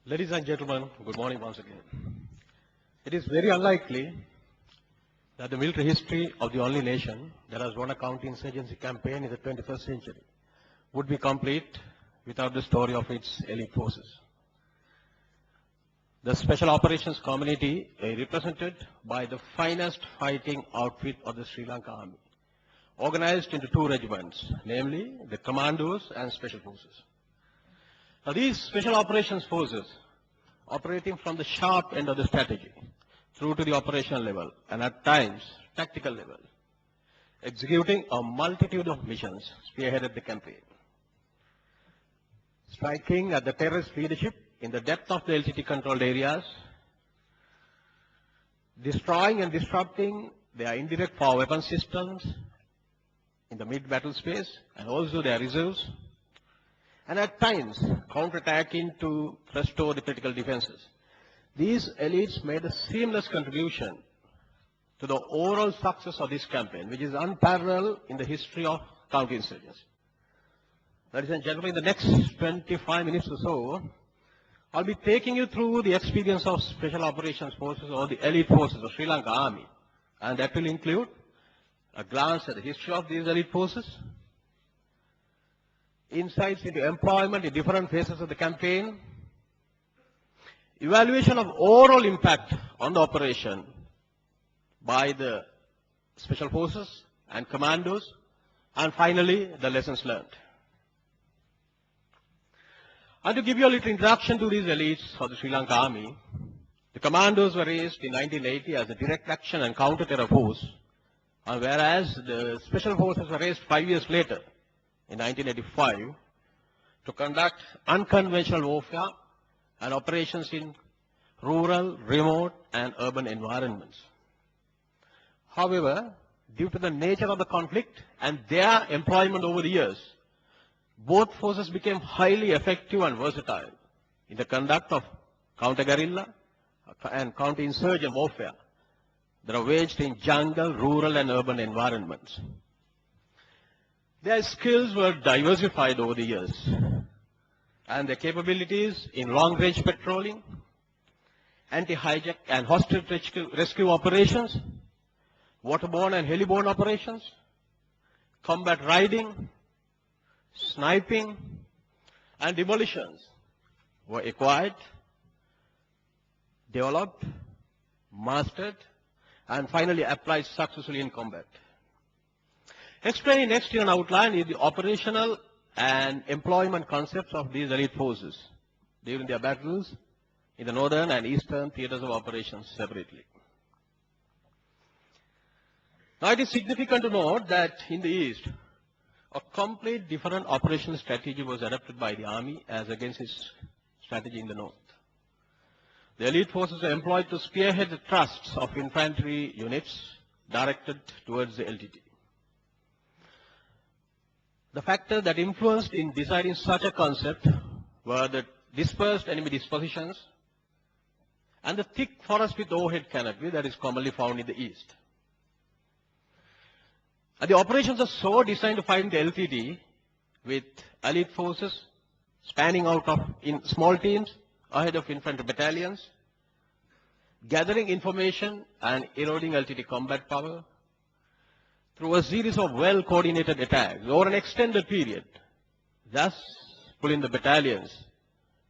Ladies and gentlemen, good morning once again. It is very unlikely that the military history of the only nation that has won a counter-insurgency campaign in the 21st century would be complete without the story of its elite forces. The Special Operations Community is represented by the finest fighting outfit of the Sri Lanka Army, organized into two regiments, namely the Commandos and Special Forces. Now, these Special Operations Forces, operating from the sharp end of the strategy through to the operational level and at times tactical level, executing a multitude of missions, spearheaded the campaign. Striking at the terrorist leadership in the depth of the LTT controlled areas, destroying and disrupting their indirect power weapon systems in the mid-battle space and also their reserves, and at times counterattacking to restore the critical defenses. These elites made a seamless contribution to the overall success of this campaign, which is unparalleled in the history of counterinsurgency. Ladies and gentlemen, in the next 25 minutes or so, I'll be taking you through the experience of Special Operations Forces or the elite forces of Sri Lanka Army, and that will include a glance at the history of these elite forces, insights into employment in different phases of the campaign, evaluation of overall impact on the operation by the Special Forces and Commandos, and finally, the lessons learned. And to give you a little introduction to these elites of the Sri Lanka Army, the Commandos were raised in 1980 as a direct action and counter-terror force, whereas the Special Forces were raised 5 years later, in 1985, to conduct unconventional warfare and operations in rural, remote, and urban environments. However, due to the nature of the conflict and their employment over the years, both forces became highly effective and versatile in the conduct of counter-guerrilla and counter-insurgent warfare that are waged in jungle, rural, and urban environments. Their skills were diversified over the years, and their capabilities in long-range patrolling, anti-hijack and hostage rescue operations, waterborne and heliborne operations, combat riding, sniping, and demolitions were acquired, developed, mastered, and finally applied successfully in combat. Explaining next in an outline is the operational and employment concepts of these elite forces during their battles in the northern and eastern theaters of operations separately. Now, it is significant to note that in the east, a complete different operational strategy was adopted by the army as against its strategy in the north. The elite forces were employed to spearhead the thrusts of infantry units directed towards the LTT. The factors that influenced in deciding such a concept were the dispersed enemy dispositions and the thick forest with overhead canopy that is commonly found in the east. And the operations are so designed to fight the LTT with elite forces spanning out in small teams ahead of infantry battalions, gathering information and eroding LTT combat power through a series of well-coordinated attacks over an extended period, thus pulling the battalions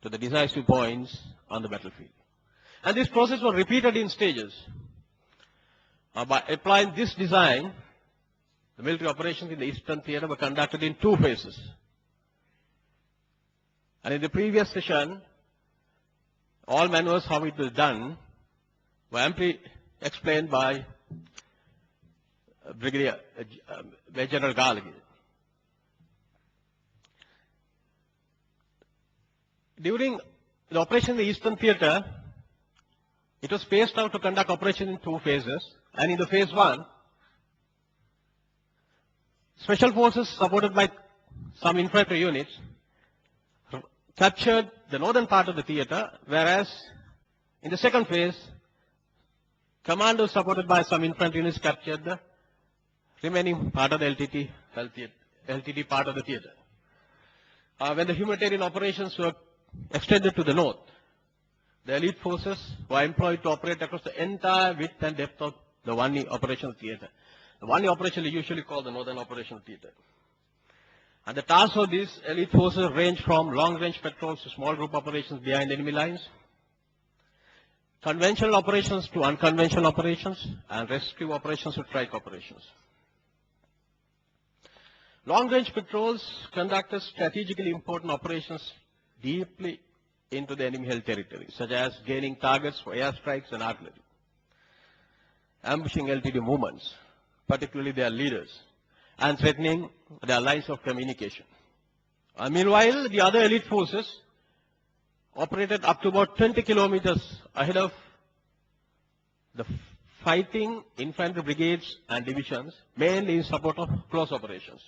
to the decisive points on the battlefield. And this process was repeated in stages. By applying this design, the military operations in the Eastern Theater were conducted in two phases. And in the previous session, all manuals how it was done were amply explained by Brigadier Major General Galagi. During the operation in the Eastern Theater, it was phased out to conduct operation in two phases. And in the phase one, Special Forces supported by some infantry units captured the northern part of the theater, whereas in the second phase, Commandos supported by some infantry units captured the remaining part of the LTT part of the theater. When the humanitarian operations were extended to the north, The elite forces were employed to operate across the entire width and depth of the 1E operational theater. The 1E operation is usually called the Northern Operational Theater. And the tasks of these elite forces range from long-range patrols to small group operations behind enemy lines, conventional operations to unconventional operations, and rescue operations to strike operations. Long-range patrols conducted strategically important operations deeply into the enemy-held territory, such as gaining targets for airstrikes and artillery, ambushing LTT movements, particularly their leaders, and threatening their lines of communication. Meanwhile, the other elite forces operated up to about 20 kilometers ahead of the fighting infantry brigades and divisions, mainly in support of close operations.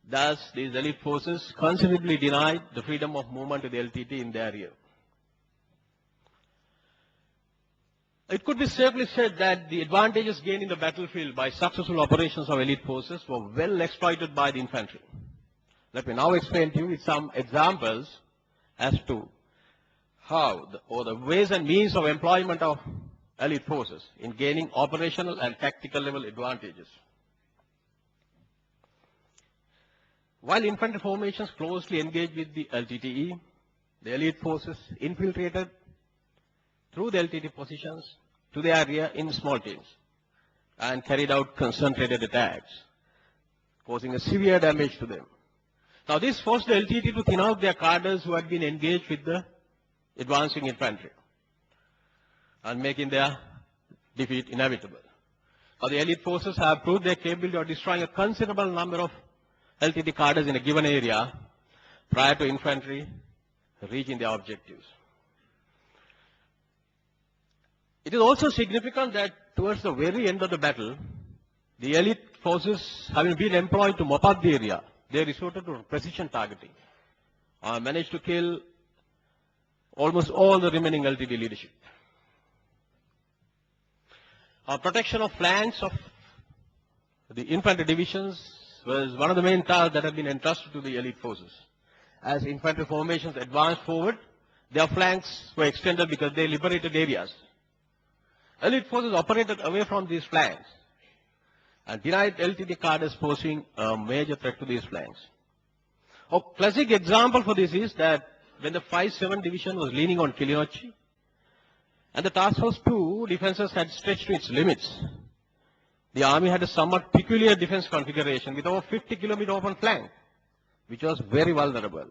Thus, these elite forces considerably denied the freedom of movement to the LTT in their rear. It could be safely said that the advantages gained in the battlefield by successful operations of elite forces were well exploited by the infantry. Let me now explain to you with some examples as to how the ways and means of employment of elite forces in gaining operational and tactical level advantages. While infantry formations closely engaged with the LTTE, the elite forces infiltrated through the LTT positions to the area in small teams and carried out concentrated attacks, causing a severe damage to them. Now this forced the LTT to thin out their cadres who had been engaged with the advancing infantry and making their defeat inevitable. Now the elite forces have proved their capability of destroying a considerable number of LTT cadres in a given area prior to infantry reaching their objectives. It is also significant that towards the very end of the battle, the elite forces, having been employed to mop up the area, they resorted to precision targeting and managed to kill almost all the remaining LTT leadership. Protection of flanks of the infantry divisions was one of the main tasks that have been entrusted to the elite forces. As infantry formations advanced forward, their flanks were extended because they liberated areas. Elite forces operated away from these flanks and denied LTT cadres posing a major threat to these flanks. A classic example for this is that when the 5-7 division was leaning on Kilinochchi and the Task Force 2 defenses had stretched to its limits, the army had a somewhat peculiar defense configuration with over 50 kilometer open flank, which was very vulnerable.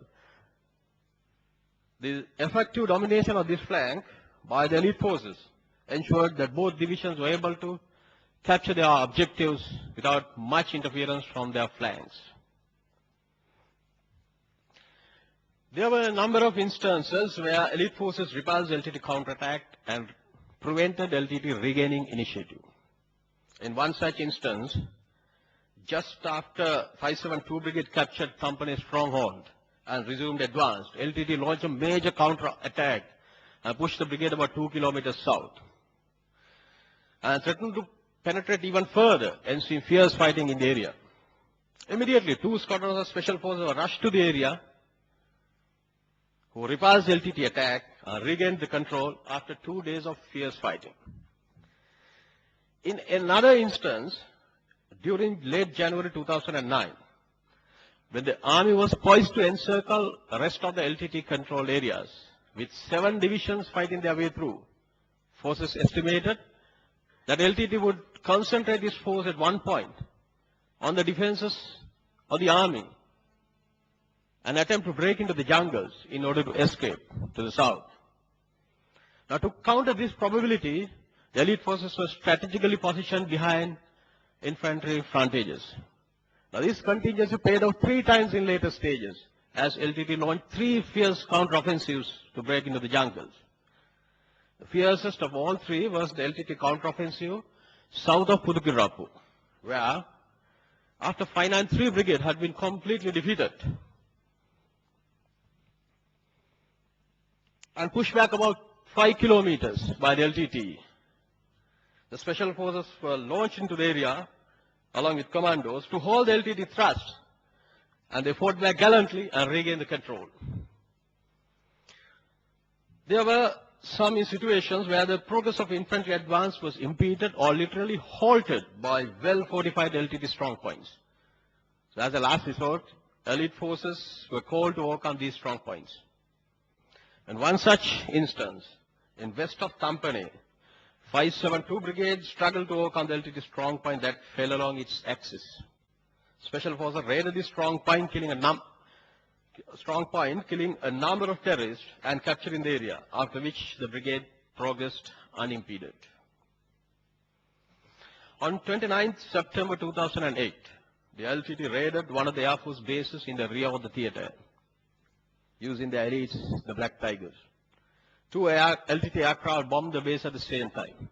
The effective domination of this flank by the elite forces ensured that both divisions were able to capture their objectives without much interference from their flanks. There were a number of instances where elite forces repulsed LTT counterattack and prevented LTT regaining initiative. In one such instance, just after 572 Brigade captured Company's stronghold and resumed advance, LTT launched a major counter-attack and pushed the brigade about 2 kilometers south and threatened to penetrate even further, ensuing fierce fighting in the area. Immediately, 2 squadrons of special forces were rushed to the area, who repulsed the LTT attack and regained the control after 2 days of fierce fighting. In another instance, during late January 2009, when the army was poised to encircle the rest of the LTT controlled areas, with 7 divisions fighting their way through, forces estimated that LTT would concentrate its force at one point on the defenses of the army and attempt to break into the jungles in order to escape to the south. Now, to counter this probability, the elite forces were strategically positioned behind infantry frontages. Now, this contingency paid off 3 times in later stages, as LTT launched 3 fierce counteroffensives to break into the jungles. The fiercest of all 3 was the LTT counteroffensive south of Pudukirappu, where, after 593 Brigade had been completely defeated and pushed back about 5 kilometers by the LTT, the special forces were launched into the area along with commandos to hold the LTT thrust, and they fought back gallantly and regained the control. There were some situations where the progress of infantry advance was impeded or literally halted by well-fortified LTT strong points. So as a last resort, elite forces were called to overcome these strong points. And one such instance, in west of Tampane, 572 Brigade struggled to overcome the LTT strong point that fell along its axis. Special forces raided this strong point, killing a number of terrorists and capturing the area, after which the brigade progressed unimpeded. On 29th September 2008, the LTT raided one of the Air Force bases in the rear of the theater, using the elites, the Black Tigers. Two LTT aircraft bombed the base at the same time.